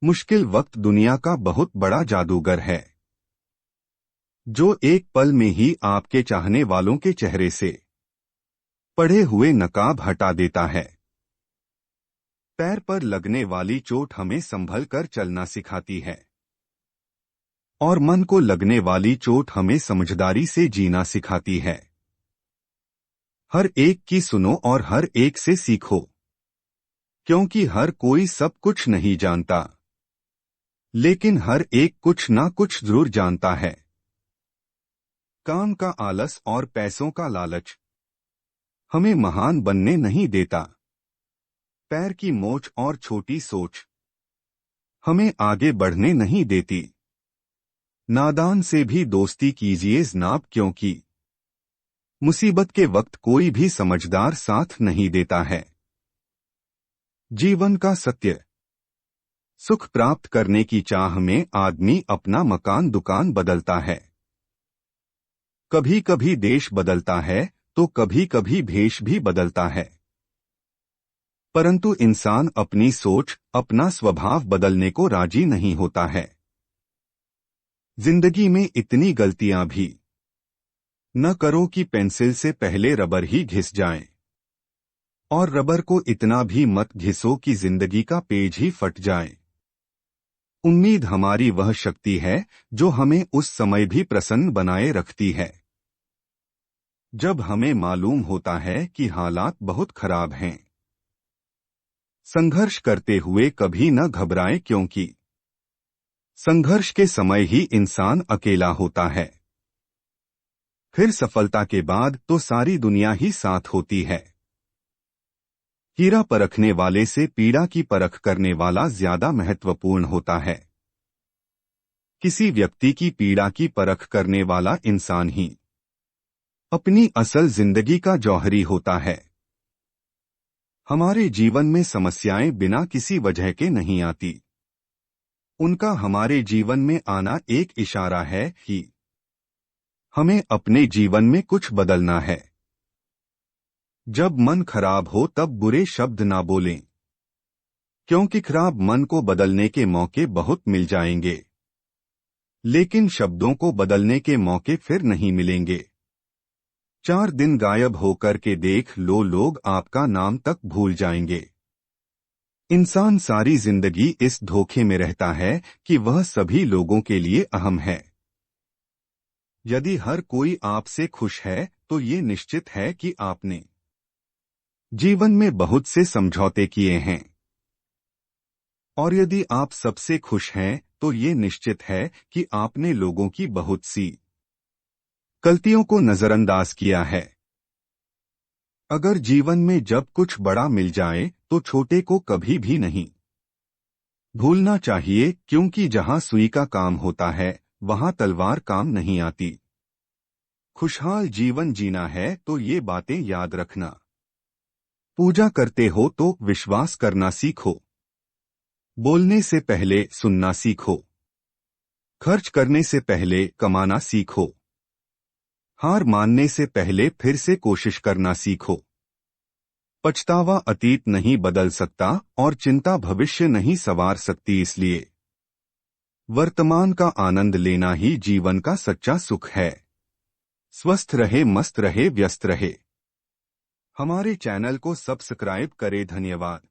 मुश्किल वक्त दुनिया का बहुत बड़ा जादूगर है, जो एक पल में ही आपके चाहने वालों के चेहरे से पड़े हुए नकाब हटा देता है। पैर पर लगने वाली चोट हमें संभल कर चलना सिखाती है और मन को लगने वाली चोट हमें समझदारी से जीना सिखाती है। हर एक की सुनो और हर एक से सीखो, क्योंकि हर कोई सब कुछ नहीं जानता, लेकिन हर एक कुछ ना कुछ जरूर जानता है। काम का आलस और पैसों का लालच हमें महान बनने नहीं देता। पैर की मोच और छोटी सोच हमें आगे बढ़ने नहीं देती। नादान से भी दोस्ती कीजिए जनाब, क्योंकि मुसीबत के वक्त कोई भी समझदार साथ नहीं देता है। जीवन का सत्य। सुख प्राप्त करने की चाह में आदमी अपना मकान दुकान बदलता है। कभी कभी देश बदलता है तो कभी कभी भेष भी बदलता है, परंतु इंसान अपनी सोच, अपना स्वभाव बदलने को राजी नहीं होता है। जिंदगी में इतनी गलतियां भी न करो कि पेंसिल से पहले रबर ही घिस जाए, और रबर को इतना भी मत घिसो कि जिंदगी का पेज ही फट जाए। उम्मीद हमारी वह शक्ति है जो हमें उस समय भी प्रसन्न बनाए रखती है जब हमें मालूम होता है कि हालात बहुत खराब हैं। संघर्ष करते हुए कभी न घबराएं, क्योंकि संघर्ष के समय ही इंसान अकेला होता है। फिर सफलता के बाद तो सारी दुनिया ही साथ होती है। हीरा परखने वाले से पीड़ा की परख करने वाला ज्यादा महत्वपूर्ण होता है। किसी व्यक्ति की पीड़ा की परख करने वाला इंसान ही अपनी असल जिंदगी का जौहरी होता है। हमारे जीवन में समस्याएं बिना किसी वजह के नहीं आती। उनका हमारे जीवन में आना एक इशारा है कि हमें अपने जीवन में कुछ बदलना है। जब मन खराब हो तब बुरे शब्द ना बोलें, क्योंकि खराब मन को बदलने के मौके बहुत मिल जाएंगे, लेकिन शब्दों को बदलने के मौके फिर नहीं मिलेंगे। 4 दिन गायब होकर के देख लो, लोग आपका नाम तक भूल जाएंगे। इंसान सारी जिंदगी इस धोखे में रहता है कि वह सभी लोगों के लिए अहम है। यदि हर कोई आपसे खुश है तो ये निश्चित है कि आपने जीवन में बहुत से समझौते किए हैं, और यदि आप सबसे खुश हैं तो ये निश्चित है कि आपने लोगों की बहुत सी गलतियों को नजरअंदाज किया है। अगर जीवन में जब कुछ बड़ा मिल जाए तो छोटे को कभी भी नहीं भूलना चाहिए, क्योंकि जहां सुई का काम होता है वहां तलवार काम नहीं आती। खुशहाल जीवन जीना है तो ये बातें याद रखना। पूजा करते हो तो विश्वास करना सीखो। बोलने से पहले सुनना सीखो। खर्च करने से पहले कमाना सीखो। हार मानने से पहले फिर से कोशिश करना सीखो। पछतावा अतीत नहीं बदल सकता और चिंता भविष्य नहीं संवार सकती, इसलिए वर्तमान का आनंद लेना ही जीवन का सच्चा सुख है। स्वस्थ रहे, मस्त रहे, व्यस्त रहे। हमारे चैनल को सब्सक्राइब करें। धन्यवाद।